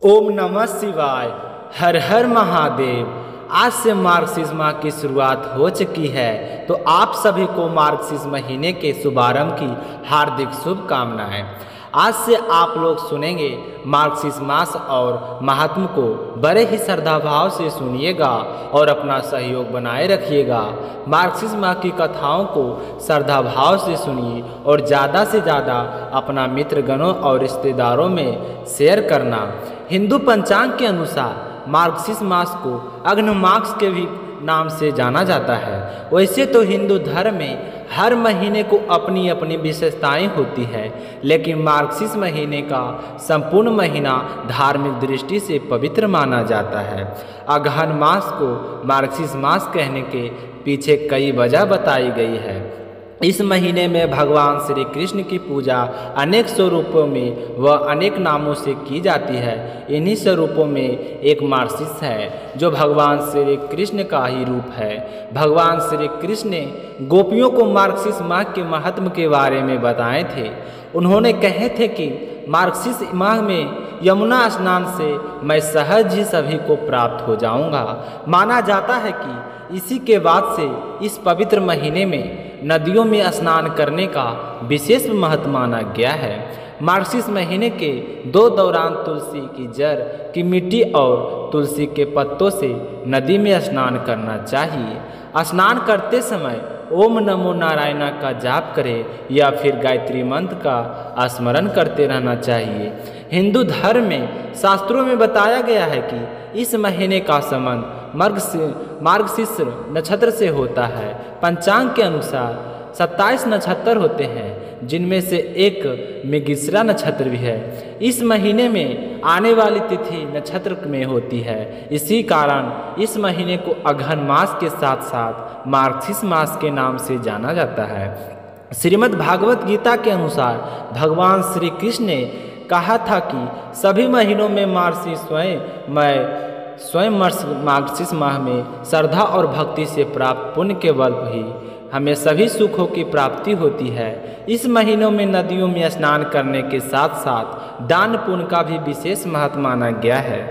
ओम नमः शिवाय। हर हर महादेव। आज से मार्गशीर्ष की शुरुआत हो चुकी है, तो आप सभी को मार्गशीर्ष महीने के शुभारंभ की हार्दिक शुभकामनाएं। आज से आप लोग सुनेंगे मार्गशीर्ष मास और महात्म को बड़े ही श्रद्धाभाव से सुनिएगा और अपना सहयोग बनाए रखिएगा। मार्गशीर्ष मास की कथाओं को श्रद्धाभाव से सुनिए और ज़्यादा से ज़्यादा अपना मित्रगणों और रिश्तेदारों में शेयर करना। हिंदू पंचांग के अनुसार मार्गशीर्ष मास को अग्नि मास के भी नाम से जाना जाता है। वैसे तो हिंदू धर्म में हर महीने को अपनी अपनी विशेषताएं होती है, लेकिन मार्गशीर्ष महीने का संपूर्ण महीना धार्मिक दृष्टि से पवित्र माना जाता है। अगहन मास को मार्गशीर्ष मास कहने के पीछे कई वजह बताई गई है। इस महीने में भगवान श्री कृष्ण की पूजा अनेक स्वरूपों में व अनेक नामों से की जाती है। इन्हीं स्वरूपों में एक मार्गशीर्ष है जो भगवान श्री कृष्ण का ही रूप है। भगवान श्री कृष्ण ने गोपियों को मार्गशीर्ष माह के महत्व के बारे में बताए थे। उन्होंने कहे थे कि मार्गशीर्ष माह में यमुना स्नान से मैं सहज ही सभी को प्राप्त हो जाऊंगा। माना जाता है कि इसी के बाद से इस पवित्र महीने में नदियों में स्नान करने का विशेष महत्व माना गया है। मार्गशीर्ष महीने के दो दौरान तुलसी की जड़ की मिट्टी और तुलसी के पत्तों से नदी में स्नान करना चाहिए। स्नान करते समय ओम नमो नारायण का जाप करें या फिर गायत्री मंत्र का स्मरण करते रहना चाहिए। हिंदू धर्म में शास्त्रों में बताया गया है कि इस महीने का संबंध मार्गशीर्ष नक्षत्र से होता है। पंचांग के अनुसार 27 नक्षत्र होते हैं, जिनमें से एक मृगशिरा नक्षत्र भी है। इस महीने में आने वाली तिथि नक्षत्र में होती है। इसी कारण इस महीने को अगहन मास के साथ साथ मार्गशीर्ष मास के नाम से जाना जाता है। श्रीमद् भागवत गीता के अनुसार भगवान श्री कृष्ण ने कहा था कि सभी महीनों में स्वयं मार्गशीर्ष माह में श्रद्धा और भक्ति से प्राप्त पुण्य के बल ही हमें सभी सुखों की प्राप्ति होती है। इस महीनों में नदियों में स्नान करने के साथ साथ दान पुण्य का भी विशेष महत्व माना गया है।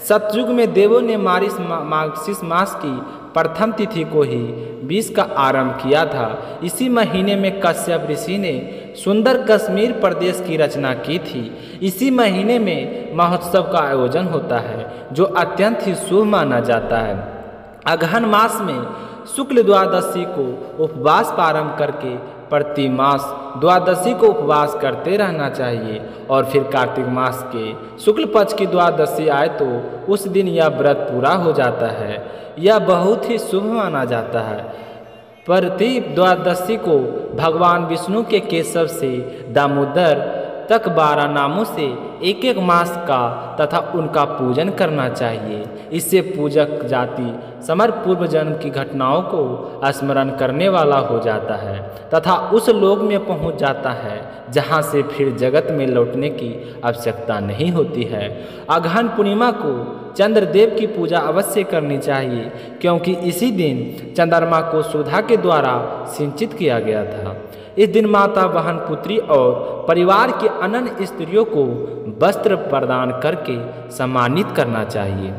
सतयुग में देवों ने मार्गशीर्ष मास की प्रथम तिथि को ही 20 का आरंभ किया था। इसी महीने में कश्यप ऋषि ने सुंदर कश्मीर प्रदेश की रचना की थी। इसी महीने में महोत्सव का आयोजन होता है जो अत्यंत ही शुभ माना जाता है। अगहन मास में शुक्ल द्वादशी को उपवास प्रारंभ करके प्रति मास द्वादशी को उपवास करते रहना चाहिए और फिर कार्तिक मास के शुक्ल पक्ष की द्वादशी आए तो उस दिन यह व्रत पूरा हो जाता है। यह बहुत ही शुभ माना जाता है। प्रति द्वादशी को भगवान विष्णु के केशव से दामोदर तक 12 नामों से एक एक मास का तथा उनका पूजन करना चाहिए। इससे पूजक जाति समर्थ पूर्व जन्म की घटनाओं को स्मरण करने वाला हो जाता है तथा उस लोक में पहुंच जाता है जहां से फिर जगत में लौटने की आवश्यकता नहीं होती है। अगहन पूर्णिमा को चंद्रदेव की पूजा अवश्य करनी चाहिए, क्योंकि इसी दिन चंद्रमा को सुधा के द्वारा सिंचित किया गया था। इस दिन माता, बहन, पुत्री और परिवार की अनन्य स्त्रियों को वस्त्र प्रदान करके सम्मानित करना चाहिए।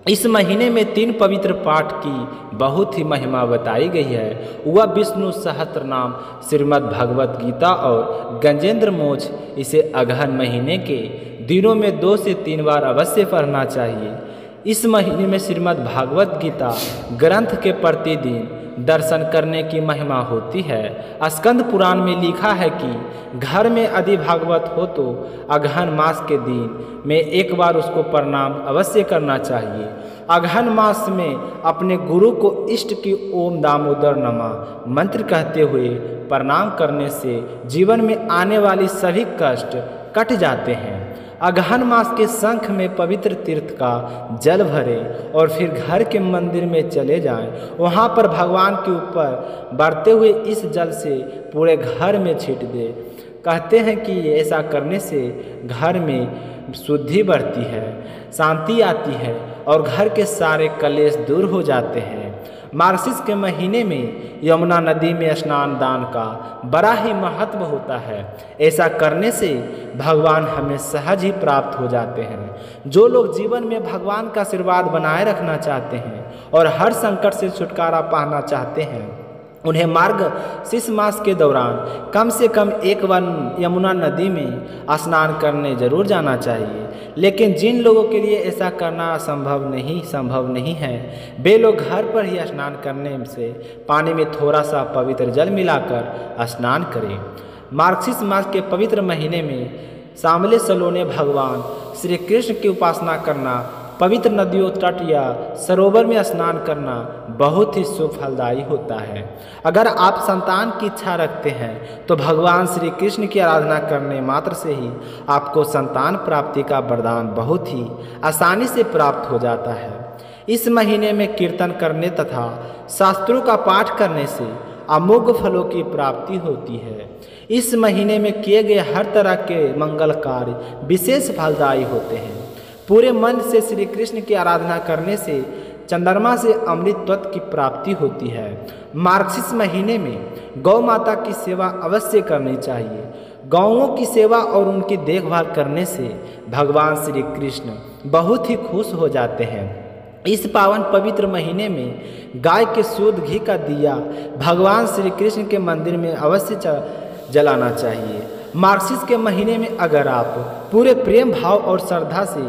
इस महीने में 3 पवित्र पाठ की बहुत ही महिमा बताई गई है। वह विष्णु सहस्त्र नाम, श्रीमद् भगवत गीता और गजेंद्र मोक्ष। इसे अगहन महीने के दिनों में 2 से 3 बार अवश्य पढ़ना चाहिए। इस महीने में श्रीमद् भागवत गीता ग्रंथ के प्रतिदिन दर्शन करने की महिमा होती है। स्कंद पुराण में लिखा है कि घर में यदि भागवत हो तो अगहन मास के दिन में एक बार उसको प्रणाम अवश्य करना चाहिए। अगहन मास में अपने गुरु को इष्ट की ओम दामोदर नमः मंत्र कहते हुए प्रणाम करने से जीवन में आने वाली सभी कष्ट कट जाते हैं। अगहन मास के शंख में पवित्र तीर्थ का जल भरें और फिर घर के मंदिर में चले जाएं। वहां पर भगवान के ऊपर बढ़ते हुए इस जल से पूरे घर में छींट दें। कहते हैं कि ऐसा करने से घर में शुद्धि बढ़ती है, शांति आती है और घर के सारे कलेश दूर हो जाते हैं। मार्गशीर्ष के महीने में यमुना नदी में स्नान दान का बड़ा ही महत्व होता है। ऐसा करने से भगवान हमें सहज ही प्राप्त हो जाते हैं। जो लोग जीवन में भगवान का आशीर्वाद बनाए रखना चाहते हैं और हर संकट से छुटकारा पाना चाहते हैं, उन्हें मार्गशीर्ष मास के दौरान कम से कम एक बार यमुना नदी में स्नान करने जरूर जाना चाहिए। लेकिन जिन लोगों के लिए ऐसा करना संभव नहीं है, वे लोग घर पर ही स्नान करने से पानी में थोड़ा सा पवित्र जल मिलाकर स्नान करें। मार्गशीर्ष मास के पवित्र महीने में सांवले सलोने भगवान श्री कृष्ण की उपासना करना, पवित्र नदियों, तट या सरोवर में स्नान करना बहुत ही शुभ फलदायी होता है। अगर आप संतान की इच्छा रखते हैं तो भगवान श्री कृष्ण की आराधना करने मात्र से ही आपको संतान प्राप्ति का वरदान बहुत ही आसानी से प्राप्त हो जाता है। इस महीने में कीर्तन करने तथा शास्त्रों का पाठ करने से अमोघ फलों की प्राप्ति होती है। इस महीने में किए गए हर तरह के मंगल कार्य विशेष फलदायी होते हैं। पूरे मन से श्री कृष्ण की आराधना करने से चंद्रमा से अमृत तत्व की प्राप्ति होती है। मार्गशीर्ष महीने में गौ माता की सेवा अवश्य करनी चाहिए। गौओं की सेवा और उनकी देखभाल करने से भगवान श्री कृष्ण बहुत ही खुश हो जाते हैं। इस पावन पवित्र महीने में गाय के शुद्ध घी का दिया भगवान श्री कृष्ण के मंदिर में अवश्य जलाना चाहिए। मार्गशीर्ष के महीने में अगर आप पूरे प्रेम भाव और श्रद्धा से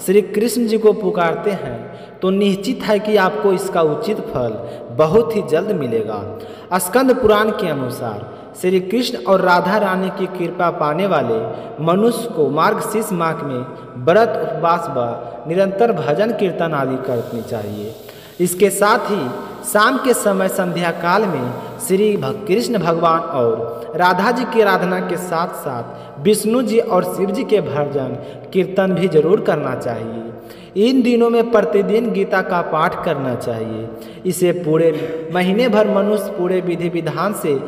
श्री कृष्ण जी को पुकारते हैं तो निश्चित है कि आपको इसका उचित फल बहुत ही जल्द मिलेगा। स्कंद पुराण के अनुसार श्री कृष्ण और राधा रानी की कृपा पाने वाले मनुष्य को मार्गशीर्ष माह में व्रत, उपवास व निरंतर भजन कीर्तन आदि करनी चाहिए। इसके साथ ही शाम के समय संध्या काल में श्री कृष्ण भगवान और राधा जी की आराधना के साथ साथ विष्णु जी और शिव जी के भजन कीर्तन भी जरूर करना चाहिए। इन दिनों में प्रतिदिन गीता का पाठ करना चाहिए। इसे पूरे महीने भर मनुष्य पूरे विधि विधान से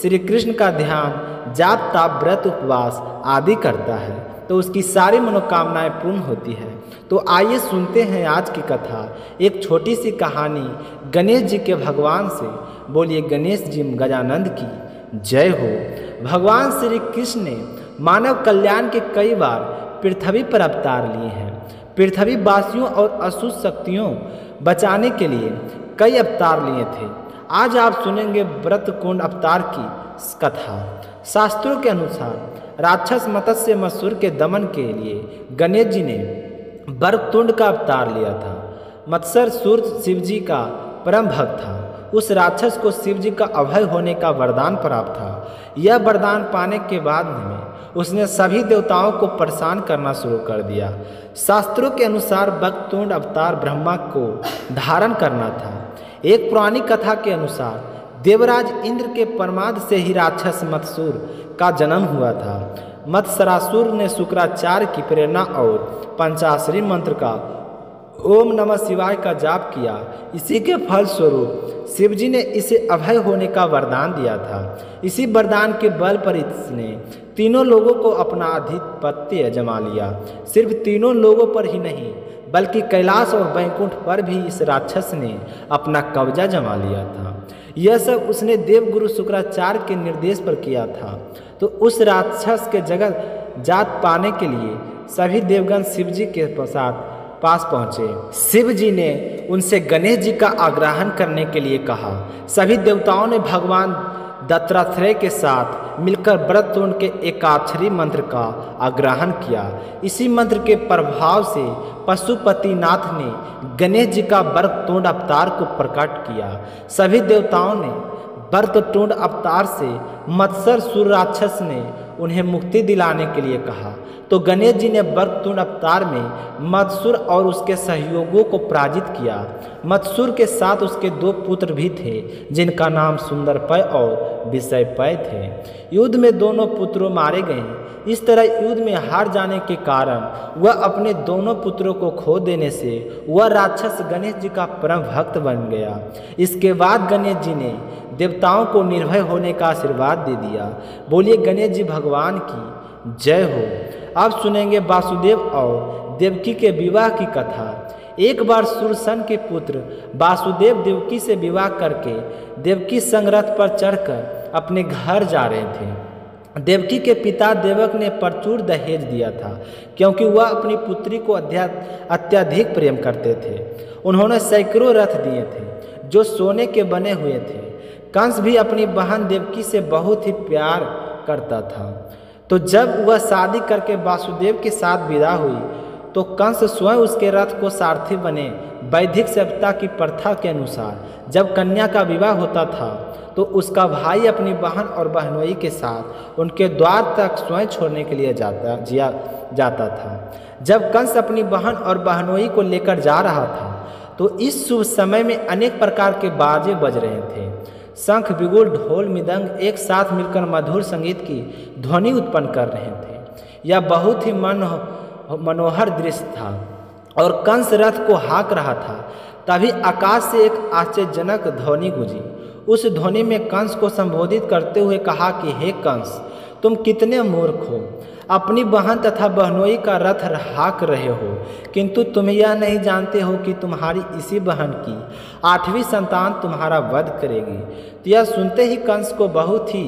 श्री कृष्ण का ध्यान, जाप, ताप, व्रत, उपवास आदि करता है तो उसकी सारी मनोकामनाएं पूर्ण होती है। तो आइए सुनते हैं आज की कथा, एक छोटी सी कहानी गणेश जी के भगवान से। बोलिए गणेश जी गजानंद की जय हो। भगवान श्री कृष्ण ने मानव कल्याण के कई बार पृथ्वी पर अवतार लिए हैं। पृथ्वी वासियों और असुर शक्तियों बचाने के लिए कई अवतार लिए थे। आज आप सुनेंगे व्रतकुंड अवतार की कथा। शास्त्रों के अनुसार राक्षस मत्स्य मसूर के दमन के लिए गणेश जी ने वरतुंड का अवतार लिया था। मत्स्यासुर शिव जी का परम भक्त था। उस राक्षस को शिव जी का अभय होने का वरदान प्राप्त था। यह वरदान पाने के बाद में उसने सभी देवताओं को परेशान करना शुरू कर दिया। शास्त्रों के अनुसार वरतुंड अवतार ब्रह्मा को धारण करना था। एक पुरानी कथा के अनुसार देवराज इंद्र के प्रमाद से ही राक्षस मत्स्यासुर का जन्म हुआ था। मत्स्यासुर ने शुक्राचार्य की प्रेरणा और पंचाक्षरी मंत्र का ओम नमः शिवाय का जाप किया। इसी के फलस्वरूप शिव जी ने इसे अभय होने का वरदान दिया था। इसी वरदान के बल पर इसने तीनों लोगों को अपना आधिपत्य जमा लिया। सिर्फ तीनों लोगों पर ही नहीं बल्कि कैलाश और वैकुंठ पर भी इस राक्षस ने अपना कब्जा जमा लिया था। यह सब उसने देवगुरु शुक्राचार्य के निर्देश पर किया था। तो उस राक्षस के जगत जात पाने के लिए सभी देवगण शिव जी के पास पहुँचे। शिव जी ने उनसे गणेश जी का आग्रहण करने के लिए कहा। सभी देवताओं ने भगवान दत्तात्रेय के साथ मिलकर व्रततुंड के एकाक्षरी मंत्र का आग्रहण किया। इसी मंत्र के प्रभाव से पशुपतिनाथ ने गणेश जी का व्रततुंड अवतार को प्रकट किया। सभी देवताओं ने व्रततुंड अवतार से मत्स्यासुर राक्षस ने उन्हें मुक्ति दिलाने के लिए कहा। तो गणेश जी ने व्रततुंड अवतार में मत्स्यासुर और उसके सहयोगियों को पराजित किया। मत्स्यासुर के साथ उसके 2 पुत्र भी थे जिनका नाम सुंदरपय और विषयपय थे। युद्ध में दोनों पुत्रों मारे गए। इस तरह युद्ध में हार जाने के कारण वह अपने दोनों पुत्रों को खो देने से वह राक्षस गणेश जी का परम भक्त बन गया। इसके बाद गणेश जी ने देवताओं को निर्भय होने का आशीर्वाद दे दिया। बोलिए गणेश जी भगवान की जय हो। अब सुनेंगे वासुदेव और देवकी के विवाह की कथा। एक बार सुरसन के पुत्र वासुदेव देवकी से विवाह करके देवकी संग रथ पर चढ़कर अपने घर जा रहे थे। देवकी के पिता देवक ने प्रचुर दहेज दिया था, क्योंकि वह अपनी पुत्री को अत्यधिक प्रेम करते थे। उन्होंने सैकड़ों रथ दिए थे जो सोने के बने हुए थे। कंस भी अपनी बहन देवकी से बहुत ही प्यार करता था। तो जब वह शादी करके वासुदेव के साथ विदा हुई तो कंस स्वयं उसके रथ को सारथी बने। वैदिक सभ्यता की प्रथा के अनुसार जब कन्या का विवाह होता था तो उसका भाई अपनी बहन और बहनोई के साथ उनके द्वार तक स्वयं छोड़ने के लिए जाता था। जब कंस अपनी बहन और बहनोई को लेकर जा रहा था तो इस शुभ समय में अनेक प्रकार के बाजे बज रहे थे। शंख, बिगुल, ढोल, मृदंग एक साथ मिलकर मधुर संगीत की ध्वनि उत्पन्न कर रहे थे। यह बहुत ही मनोहर दृश्य था और कंस रथ को हाँक रहा था। तभी आकाश से एक आश्चर्यजनक ध्वनि गूंजी। उस ध्वनि में कंस को संबोधित करते हुए कहा कि हे कंस, तुम कितने मूर्ख हो, अपनी बहन तथा बहनोई का रथ हाँक रहे हो, किंतु तुम यह नहीं जानते हो कि तुम्हारी इसी बहन की 8वीं संतान तुम्हारा वध करेगी। तो यह सुनते ही कंस को बहुत ही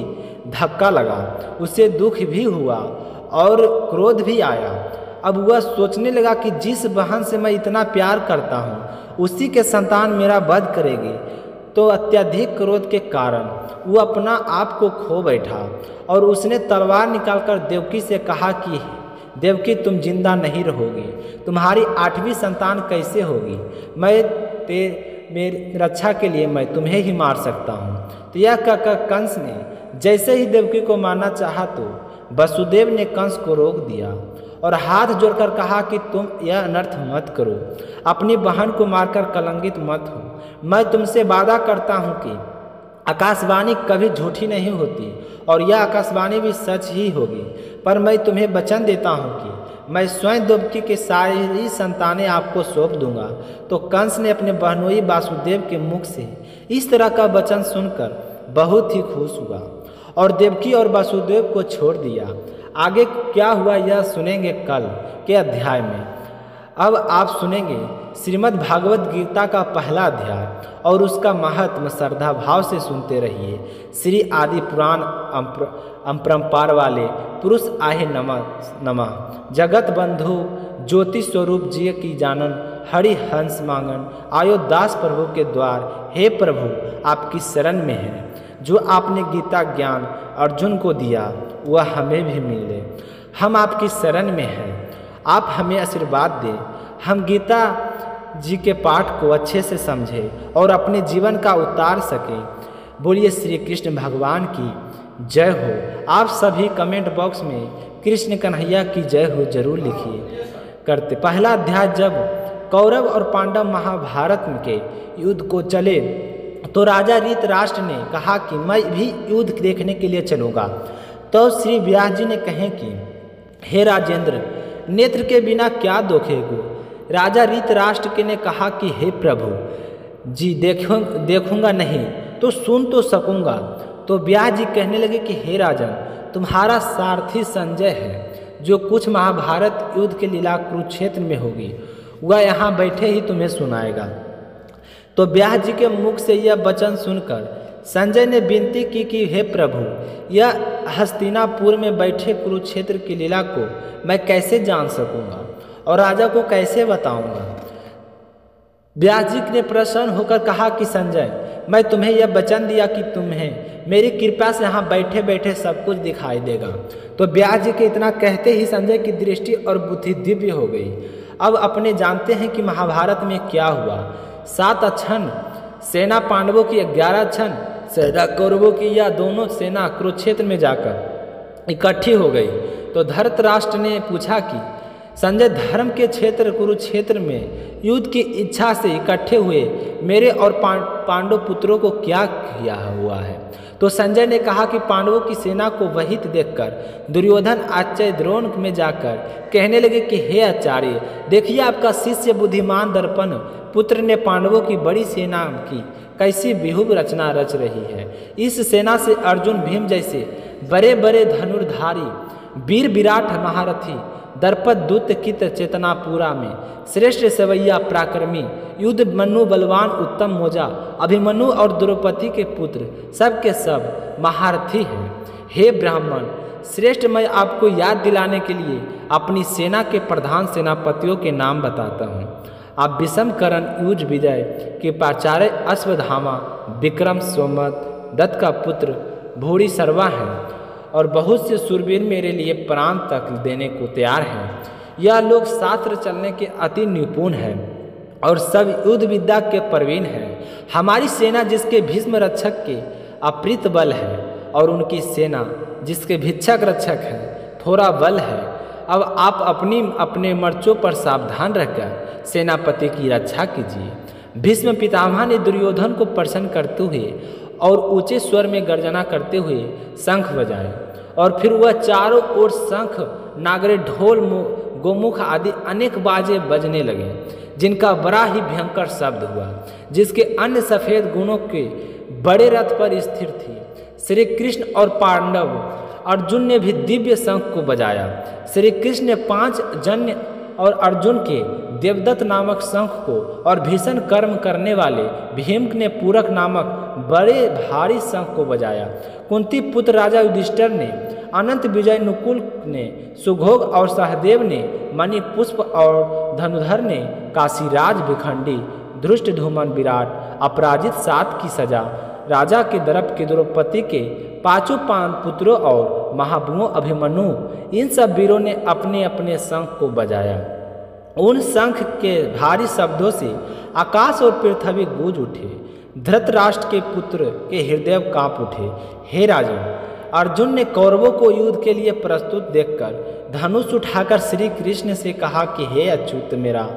धक्का लगा, उसे दुख भी हुआ और क्रोध भी आया। अब वह सोचने लगा कि जिस बहन से मैं इतना प्यार करता हूँ उसी के संतान मेरा वध करेगी। तो अत्यधिक क्रोध के कारण वो अपना आप को खो बैठा और उसने तलवार निकालकर देवकी से कहा कि देवकी, तुम जिंदा नहीं रहोगी, तुम्हारी 8वीं संतान कैसे होगी? मेरी रक्षा के लिए मैं तुम्हें ही मार सकता हूँ। तो यह कहकर कंस ने जैसे ही देवकी को मारना चाहा तो वसुदेव ने कंस को रोक दिया और हाथ जोड़कर कहा कि तुम यह अनर्थ मत करो, अपनी बहन को मारकर कलंकित मत हो। मैं तुमसे वादा करता हूँ कि आकाशवाणी कभी झूठी नहीं होती और यह आकाशवाणी भी सच ही होगी। पर मैं तुम्हें वचन देता हूँ कि मैं स्वयं देवकी के सारी संतानें आपको सौंप दूंगा। तो कंस ने अपने बहनोई वासुदेव के मुख से इस तरह का वचन सुनकर बहुत ही खुश हुआ और देवकी और वासुदेव को छोड़ दिया। आगे क्या हुआ यह सुनेंगे कल के अध्याय में। अब आप सुनेंगे श्रीमद् भागवत गीता का पहला अध्याय और उसका महात्म श्रद्धा भाव से सुनते रहिए। श्री आदि पुराण अपरंपार वाले पुरुष आहे नमः। जगत बंधु ज्योति स्वरूप जी की जानन, हरि हंस मांगन, आयो दास प्रभु के द्वार। हे प्रभु, आपकी शरण में है। जो आपने गीता ज्ञान अर्जुन को दिया वह हमें भी मिले। हम आपकी शरण में हैं, आप हमें आशीर्वाद दें। हम गीता जी के पाठ को अच्छे से समझें और अपने जीवन का उतार सकें। बोलिए श्री कृष्ण भगवान की जय हो। आप सभी कमेंट बॉक्स में कृष्ण कन्हैया की जय हो जरूर लिखिए करते। पहला अध्याय, जब कौरव और पांडव महाभारत के युद्ध को चले तो राजा ऋतराष्ट्र ने कहा कि मैं भी युद्ध देखने के लिए चलूँगा। तो श्री व्यास जी ने कहे कि हे राजेंद्र, नेत्र के बिना क्या देखेगो? राजा ऋतराष्ट्र के ने कहा कि हे प्रभु जी, देखूंगा नहीं तो सुन तो सकूंगा। तो व्यास जी कहने लगे कि हे राजन, तुम्हारा सारथी संजय है जो कुछ महाभारत युद्ध के लीला कुरुक्षेत्र में होगी, वह यहाँ बैठे ही तुम्हें सुनाएगा। तो व्यास जी के मुख से यह वचन सुनकर संजय ने विनती की कि हे प्रभु, यह हस्तिनापुर में बैठे कुरुक्षेत्र की लीला को मैं कैसे जान सकूंगा और राजा को कैसे बताऊंगा? व्यास जी ने प्रसन्न होकर कहा कि संजय, मैं तुम्हें यह वचन दिया कि तुम्हें मेरी कृपा से यहाँ बैठे बैठे सब कुछ दिखाई देगा। तो व्यास जी के इतना कहते ही संजय की दृष्टि और बुद्धि दिव्य हो गई। अब अपने जानते हैं कि महाभारत में क्या हुआ। 7 अक्षण सेना पांडवों की, 11 अक्षण सेना कौरवों की, यह दोनों सेना कुरुक्षेत्र में जाकर इकट्ठी हो गई। तो धृतराष्ट्र ने पूछा कि संजय, धर्म के क्षेत्र कुरुक्षेत्र में युद्ध की इच्छा से इकट्ठे हुए मेरे और पांडव पुत्रों को क्या किया हुआ है? तो संजय ने कहा कि पांडवों की सेना को वहित देखकर दुर्योधन आचार्य द्रोण में जाकर कहने लगे कि हे आचार्य, देखिए आपका शिष्य बुद्धिमान दर्पण पुत्र ने पांडवों की बड़ी सेना की कैसी बेहूब रचना रच रही है। इस सेना से अर्जुन, भीम जैसे बड़े बड़े धनुर्धारी वीर विराट महारथी दर्पद दूत कित चेतनापुरा में, श्रेष्ठ सवैया पराक्रमी, युद्ध मनु बलवान उत्तम मोजा, अभिमन्यु और द्रौपदी के पुत्र सबके सब महारथी हैं। हे ब्राह्मण श्रेष्ठ, मैं आपको याद दिलाने के लिए अपनी सेना के प्रधान सेनापतियों के नाम बताता हूँ। आप विषम करण युज विजय के पाचार्य अश्वत्थामा, विक्रम सोमत दत्त का पुत्र भूरी सर्वा हैं और बहुत से शूरवीर मेरे लिए प्राण तक देने को तैयार हैं। यह लोग शास्त्र चलने के अति निपुण हैं और सब युद्ध विद्या के प्रवीण हैं। हमारी सेना जिसके भीष्म रक्षक के अप्रीत बल है और उनकी सेना जिसके भिक्षक रक्षक हैं थोड़ा बल है। अब आप अपने मोर्चों पर सावधान रहकर सेनापति की रक्षा कीजिए। भीष्म पितामह ने दुर्योधन को प्रसन्न करते हुए और ऊंचे स्वर में गर्जना करते हुए शंख बजाए और फिर वह चारों ओर शंख नागरे ढोल गोमुख आदि अनेक बाजे बजने लगे, जिनका बड़ा ही भयंकर शब्द हुआ, जिसके अन्य सफेद गुणों के बड़े रथ पर स्थिर थी। श्री कृष्ण और पांडव अर्जुन ने भी दिव्य शंख को बजाया। श्री कृष्ण ने 5 जन्य और अर्जुन के देवदत्त नामक शंख को और भीषण कर्म करने वाले भीम ने पूरक नामक बड़े भारी शंख को बजाया। कुंती पुत्र राजा युधिष्ठिर ने, अनंत विजय नुकुल ने, सुघोग और सहदेव ने, मणि पुष्प और धनुधर ने, काशीराज भिखंडी, धृष्ट धूमन विराट, अपराजित 7 की सजा, राजा के दर्प के द्रौपदी के 5 पुत्रों और महाबुओं अभिमन्यु, इन सब वीरों ने अपने अपने शंख को बजाया। उन शंख के भारी शब्दों से आकाश और पृथ्वी गूंज उठे। धृतराष्ट्र के पुत्र के हृदय कांप उठे। हे राजन, अर्जुन ने कौरवों को युद्ध के लिए प्रस्तुत देखकर धनुष उठाकर श्री कृष्ण से कहा कि हे अच्युत, मेरा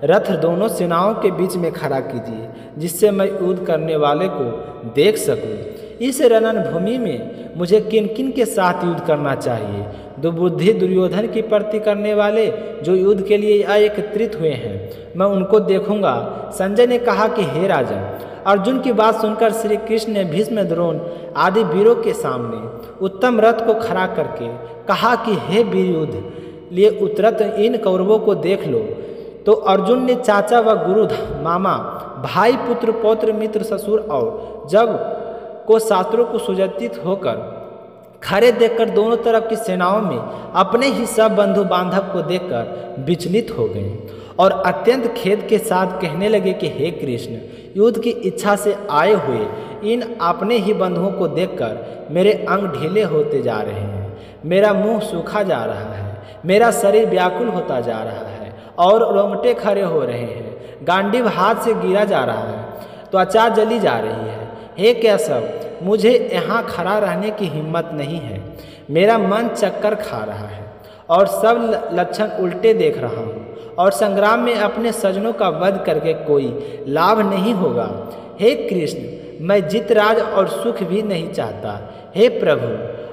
रथ दोनों सेनाओं के बीच में खड़ा कीजिए, जिससे मैं युद्ध करने वाले को देख सकूं। इस रणभूमि में मुझे किन किन के साथ युद्ध करना चाहिए? दुर्बुद्धि दुर्योधन की प्रति करने वाले जो युद्ध के लिए एकत्रित हुए हैं, मैं उनको देखूंगा। संजय ने कहा कि हे राजन, अर्जुन की बात सुनकर श्री कृष्ण ने भीष्म, द्रोण आदि वीरों के सामने उत्तम रथ को खड़ा करके कहा कि हे वीर, युद्ध लिए उतरत इन कौरवों को देख लो। तो अर्जुन ने चाचा व गुरु, मामा, भाई, पुत्र, पौत्र, मित्र, ससुर और जब को शास्त्रों को सुजतित होकर खड़े देखकर दोनों तरफ की सेनाओं में अपने ही सब बंधु बांधव को देखकर विचलित हो गए और अत्यंत खेद के साथ कहने लगे कि हे कृष्ण, युद्ध की इच्छा से आए हुए इन अपने ही बंधुओं को देखकर मेरे अंग ढीले होते जा रहे हैं, मेरा मुंह सूखा जा रहा है, मेरा शरीर व्याकुल होता जा रहा है और रोंगटे खड़े हो रहे हैं, गांडीव हाथ से गिरा जा रहा है, त्वचा जली जा रही है। हे केशव, मुझे यहाँ खड़ा रहने की हिम्मत नहीं है। मेरा मन चक्कर खा रहा है और सब लक्षण उल्टे देख रहा हूँ और संग्राम में अपने सजनों का वध करके कोई लाभ नहीं होगा। हे कृष्ण, मैं जित राज और सुख भी नहीं चाहता। हे प्रभु,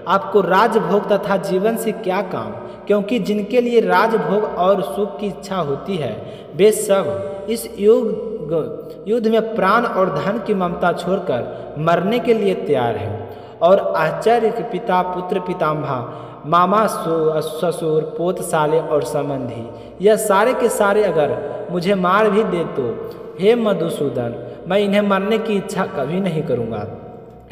आपको राजभोग तथा जीवन से क्या काम, क्योंकि जिनके लिए राजभोग और सुख की इच्छा होती है वे सब इस युद्ध में प्राण और धन की ममता छोड़कर मरने के लिए तैयार हैं। और आचार्य के पिता, पुत्र, पितामह, मामा, ससुर, पोत, साले और संबंधी, यह सारे के सारे अगर मुझे मार भी दे तो हे मधुसूदन, मैं इन्हें मरने की इच्छा कभी नहीं करूँगा।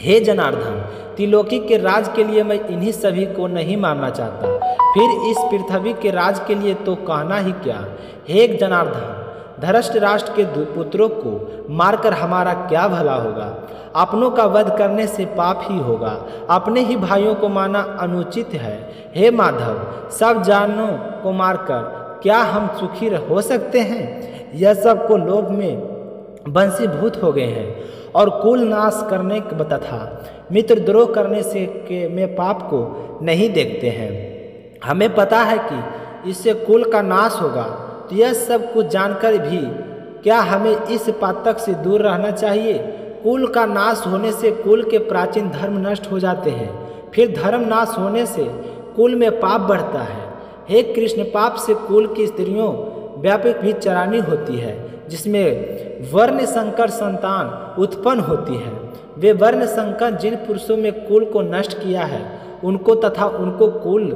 हे जनार्दन, त्रिलोकी के राज के लिए मैं इन्हीं सभी को नहीं मारना चाहता, फिर इस पृथ्वी के राज के लिए तो कहना ही क्या। हे जनार्दन, धृष्ट राष्ट्र के पुत्रों को मारकर हमारा क्या भला होगा? अपनों का वध करने से पाप ही होगा, अपने ही भाइयों को मारना अनुचित है। हे माधव, सब जानों को मारकर क्या हम सुखी हो सकते हैं? यह सब को लोभ में बंशीभूत हो गए हैं और कुल नाश करने तथा मित्रद्रोह करने से में पाप को नहीं देखते हैं। हमें पता है कि इससे कुल का नाश होगा, तो यह सब कुछ जानकर भी क्या हमें इस पातक से दूर रहना चाहिए? कुल का नाश होने से कुल के प्राचीन धर्म नष्ट हो जाते हैं, फिर धर्म नाश होने से कुल में पाप बढ़ता है। हे कृष्ण, पाप से कुल की स्त्रियों व्यापक भी चरानी होती है, जिसमें वर्ण संकर संतान उत्पन्न होती है। वे वर्ण संकर जिन पुरुषों में कुल को नष्ट किया है, उनको तथा उनको कुल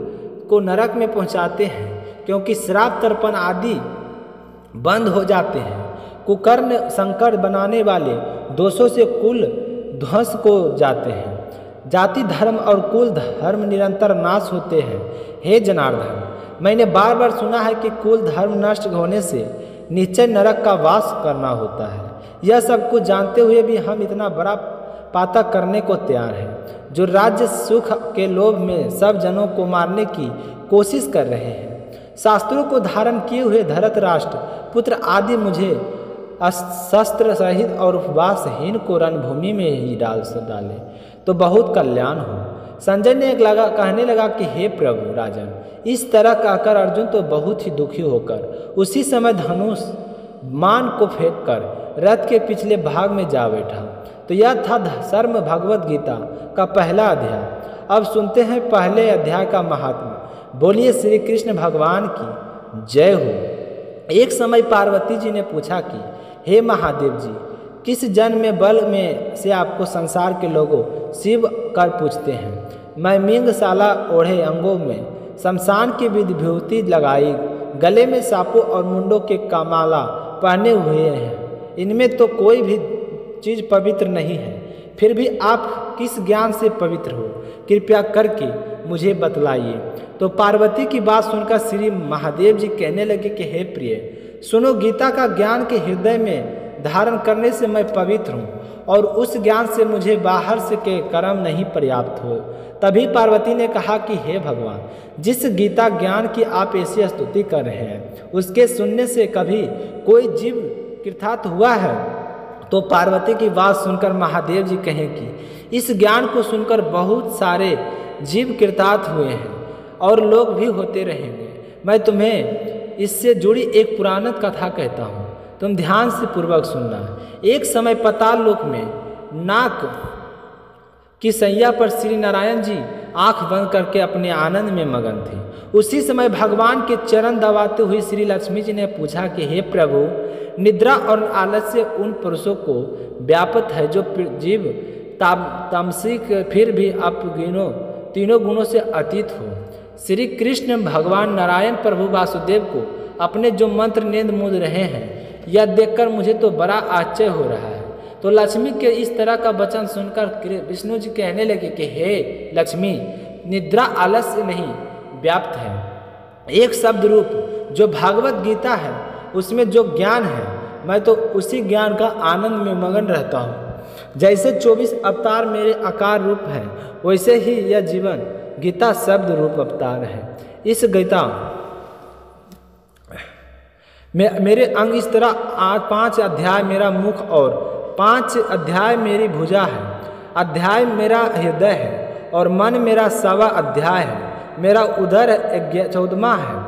को नरक में पहुंचाते हैं, क्योंकि श्राप तर्पण आदि बंद हो जाते हैं। कुकर्म संकर बनाने वाले दोषों से कुल ध्वंस को जाते हैं। जाति धर्म और कुल धर्म निरंतर नाश होते हैं। हे जनार्दन, मैंने बार बार सुना है कि कुल धर्म नष्ट होने से निश्चय नरक का वास करना होता है। यह सब कुछ जानते हुए भी हम इतना बड़ा पातक करने को तैयार हैं, जो राज्य सुख के लोभ में सब जनों को मारने की कोशिश कर रहे हैं। शास्त्रों को धारण किए हुए धरतराष्ट्र पुत्र आदि मुझे शस्त्र सहित और उपवासहीन को रणभूमि में ही डाले तो बहुत कल्याण हो। संजय ने कहने लगा कि हे प्रभु राजन, इस तरह कहकर अर्जुन तो बहुत ही दुखी होकर उसी समय धनुष मान को फेंक कर रथ के पिछले भाग में जा बैठा। तो यह था सर्व भगवत गीता का पहला अध्याय। अब सुनते हैं पहले अध्याय का महात्मा। बोलिए श्री कृष्ण भगवान की जय हो। एक समय पार्वती जी ने पूछा कि हे महादेव जी, किस जन्म में बल में से आपको संसार के लोगों शिव कर पूछते हैं? मैं मिंगशाला ओढ़े अंगों में शमशान की विभूति लगाई, गले में सांपों और मुंडों के कमाला पहने हुए हैं। इनमें तो कोई भी चीज़ पवित्र नहीं है, फिर भी आप किस ज्ञान से पवित्र हो? कृपया करके मुझे बतलाइए। तो पार्वती की बात सुनकर श्री महादेव जी कहने लगे कि हे प्रिय, सुनो, गीता का ज्ञान के हृदय में धारण करने से मैं पवित्र हूँ और उस ज्ञान से मुझे बाहर से के कर्म नहीं पर्याप्त हो। तभी पार्वती ने कहा कि हे भगवान, जिस गीता ज्ञान की आप ऐसी स्तुति कर रहे हैं, उसके सुनने से कभी कोई जीव कृतार्थ हुआ है? तो पार्वती की बात सुनकर महादेव जी कहें कि इस ज्ञान को सुनकर बहुत सारे जीव कृतार्थ हुए हैं और लोग भी होते रहेंगे। मैं तुम्हें इससे जुड़ी एक पुराण कथा कहता हूँ, तुम ध्यान से पूर्वक सुनना। एक समय पाताल लोक में नाक की सैया पर श्री नारायण जी आंख बंद करके अपने आनंद में मगन थे। उसी समय भगवान के चरण दबाते हुए श्री लक्ष्मी जी ने पूछा कि हे प्रभु, निद्रा और आलस्य उन पुरुषों को व्यापत है जो जीव तामसिक फिर भी अपगुणों तीनों गुणों से अतीत हो। श्री कृष्ण भगवान नारायण प्रभु वासुदेव को अपने जो मंत्र नेंद मूंद रहे हैं, यह देखकर मुझे तो बड़ा आश्चर्य हो रहा है। तो लक्ष्मी के इस तरह का वचन सुनकर विष्णु जी कहने लगे कि हे लक्ष्मी, निद्रा आलस्य नहीं व्याप्त है। एक शब्द रूप जो भागवत गीता है, उसमें जो ज्ञान है, मैं तो उसी ज्ञान का आनंद में मगन रहता हूँ। जैसे 24 अवतार मेरे आकार रूप है, वैसे ही यह जीवन गीता शब्द रूप अवतार है। इस गीता मेरे अंग इस तरह 5 अध्याय मेरा मुख और 5 अध्याय मेरी भुजा है। अध्याय मेरा हृदय है और मन मेरा 1.25 अध्याय है। मेरा उदर 14वां है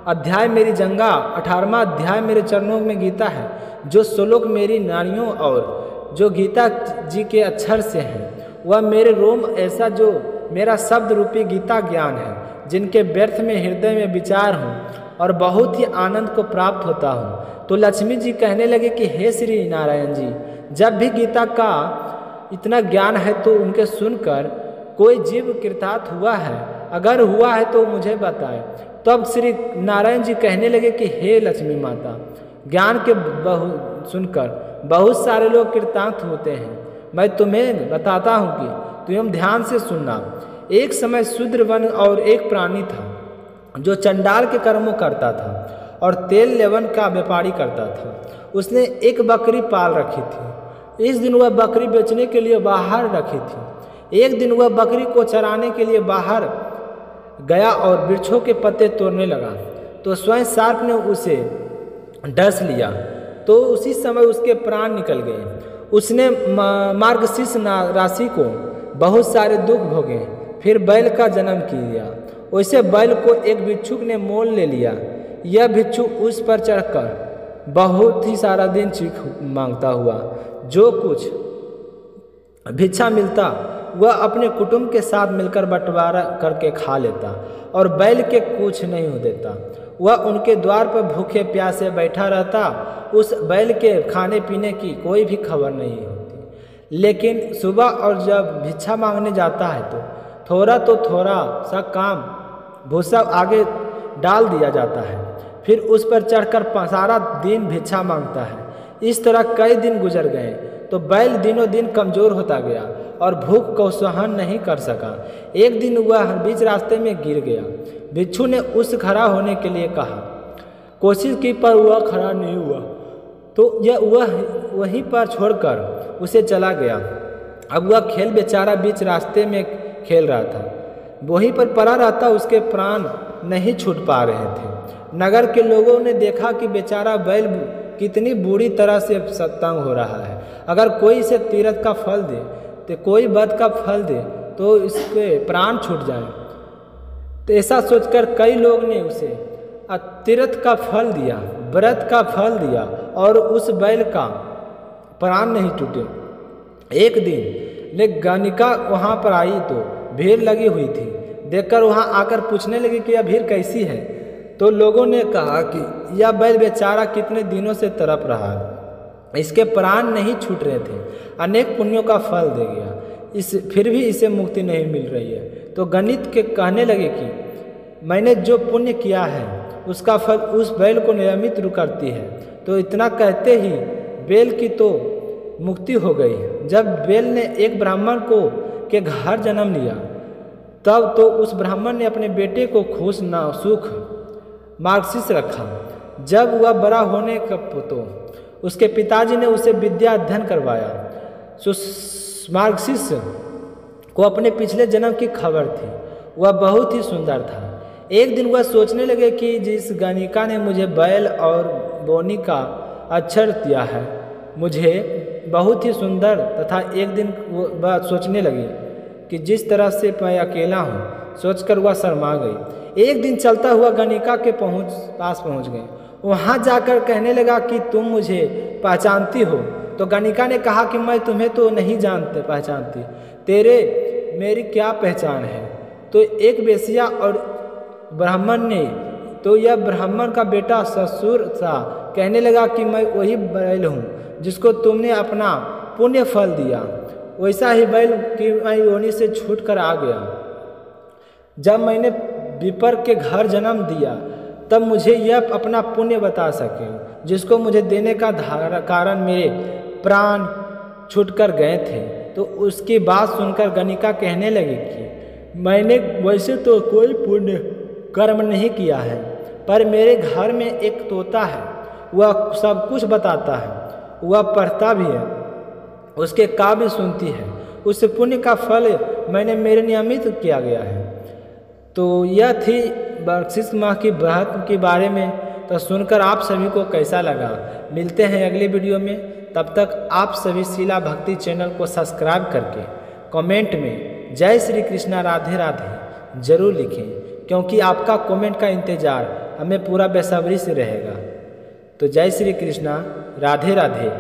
अध्याय मेरी जंगा, 18वां अध्याय मेरे चरणों में गीता है। जो श्लोक मेरी नाड़ियों और जो गीता जी के अक्षर से हैं, वह मेरे रोम ऐसा जो मेरा शब्द रूपी गीता ज्ञान है, जिनके व्यर्थ में हृदय में विचार हूँ और बहुत ही आनंद को प्राप्त होता हूँ। तो लक्ष्मी जी कहने लगे कि हे श्री नारायण जी, जब भी गीता का इतना ज्ञान है तो उनके सुनकर कोई जीव कृतार्थ हुआ है? अगर हुआ है तो मुझे बताए। तब श्री नारायण जी कहने लगे कि हे लक्ष्मी माता, ज्ञान के सुनकर बहुत सारे लोग कृतार्थ होते हैं। मैं तुम्हें बताता हूँ कि तुम ध्यान से सुनना। एक समय शूद्र वन और एक प्राणी था जो चंडाल के कर्मों करता था और तेल लेवन का व्यापारी करता था। उसने एक बकरी पाल रखी थी। इस दिन वह बकरी बेचने के लिए बाहर रखी थी। एक दिन वह बकरी को चराने के लिए बाहर गया और वृक्षों के पत्ते तोड़ने लगा, तो स्वयं सर्प ने उसे डस लिया। तो उसी समय उसके प्राण निकल गए। उसने मार्गशीर्ष राशि को बहुत सारे दुख भोगे, फिर बैल का जन्म किया। वैसे बैल को एक भिक्षुक ने मोल ले लिया। यह भिक्षुक उस पर चढ़कर बहुत ही सारा दिन चीख मांगता हुआ जो कुछ भिक्षा मिलता वह अपने कुटुंब के साथ मिलकर बंटवारा करके खा लेता और बैल के कुछ नहीं हो देता। वह उनके द्वार पर भूखे प्यासे बैठा रहता। उस बैल के खाने पीने की कोई भी खबर नहीं होती। लेकिन सुबह और जब भिक्षा मांगने जाता है तो थोड़ा सा काम भूसा आगे डाल दिया जाता है, फिर उस पर चढ़कर सारा दिन भिक्षा मांगता है। इस तरह कई दिन गुजर गए तो बैल दिनों दिन कमज़ोर होता गया और भूख को सहन नहीं कर सका। एक दिन वह बीच रास्ते में गिर गया। भिक्षु ने उस खड़ा होने के लिए कहा, कोशिश की पर वह खड़ा नहीं हुआ, तो यह वह वहीं पर छोड़कर उसे चला गया। अब वह खेल बेचारा बीच रास्ते में खेल रहा था, वहीं पर पड़ा रहता उसके प्राण नहीं छूट पा रहे थे। नगर के लोगों ने देखा कि बेचारा बैल कितनी बुरी तरह से तंग हो रहा है। अगर कोई इसे तीरथ का फल दे तो कोई वध का फल दे तो इसके प्राण छूट जाए। तो ऐसा सोचकर कई लोग ने उसे तीरथ का फल दिया, व्रत का फल दिया और उस बैल का प्राण नहीं टूटे। एक दिन गणिका वहाँ पर आई तो भीड़ लगी हुई थी। देखकर वहाँ आकर पूछने लगी कि यह भीड़ कैसी है। तो लोगों ने कहा कि यह बैल बेचारा कितने दिनों से तड़प रहा है, इसके प्राण नहीं छूट रहे थे, अनेक पुण्यों का फल दे गया, फिर भी इसे मुक्ति नहीं मिल रही है। तो गणित के कहने लगे कि मैंने जो पुण्य किया है उसका फल उस बैल को नियमित करती है। तो इतना कहते ही बैल की तो मुक्ति हो गई। जब बैल ने एक ब्राह्मण के घर जन्म लिया तब तो उस ब्राह्मण ने अपने बेटे को खुश न सुख मार्गशीर्ष रखा। जब वह बड़ा होने का तो उसके पिताजी ने उसे विद्या अध्ययन करवाया। मार्गशीर्ष को अपने पिछले जन्म की खबर थी, वह बहुत ही सुंदर था। एक दिन वह सोचने लगे कि जिस गणिका ने मुझे बैल और बोनी का अक्षर दिया है मुझे बहुत ही सुंदर तथा। एक दिन वह सोचने लगी कि जिस तरह से मैं अकेला हूँ, सोचकर वह शर्मा गई। एक दिन चलता हुआ गणिका के पास पहुँच गए। वहाँ जाकर कहने लगा कि तुम मुझे पहचानती हो। तो गणिका ने कहा कि मैं तुम्हें तो नहीं पहचानती, तेरे मेरी क्या पहचान है। तो एक वेश्या और ब्राह्मण ने, तो यह ब्राह्मण का बेटा ससुर था, कहने लगा कि मैं वही बैल हूँ जिसको तुमने अपना पुण्य फल दिया। वैसा ही बैल की मैं योनि से छूट कर आ गया। जब मैंने विपर के घर जन्म दिया तब मुझे यह अपना पुण्य बता सके, जिसको मुझे देने का कारण मेरे प्राण छूटकर गए थे। तो उसकी बात सुनकर गणिका कहने लगी कि मैंने वैसे तो कोई पुण्य कर्म नहीं किया है, पर मेरे घर में एक तोता है, वह सब कुछ बताता है, वह पढ़ता भी है, उसके काव्य सुनती है, उस पुण्य का फल मैंने मेरे नियमित किया गया है। तो यह थी मार्गशीर्ष माह की व्रत के बारे में। तो सुनकर आप सभी को कैसा लगा? मिलते हैं अगले वीडियो में। तब तक आप सभी शीला भक्ति चैनल को सब्सक्राइब करके कमेंट में जय श्री कृष्णा राधे राधे जरूर लिखें, क्योंकि आपका कमेंट का इंतज़ार हमें पूरा बेसब्री से रहेगा। तो जय श्री कृष्णा राधे राधे।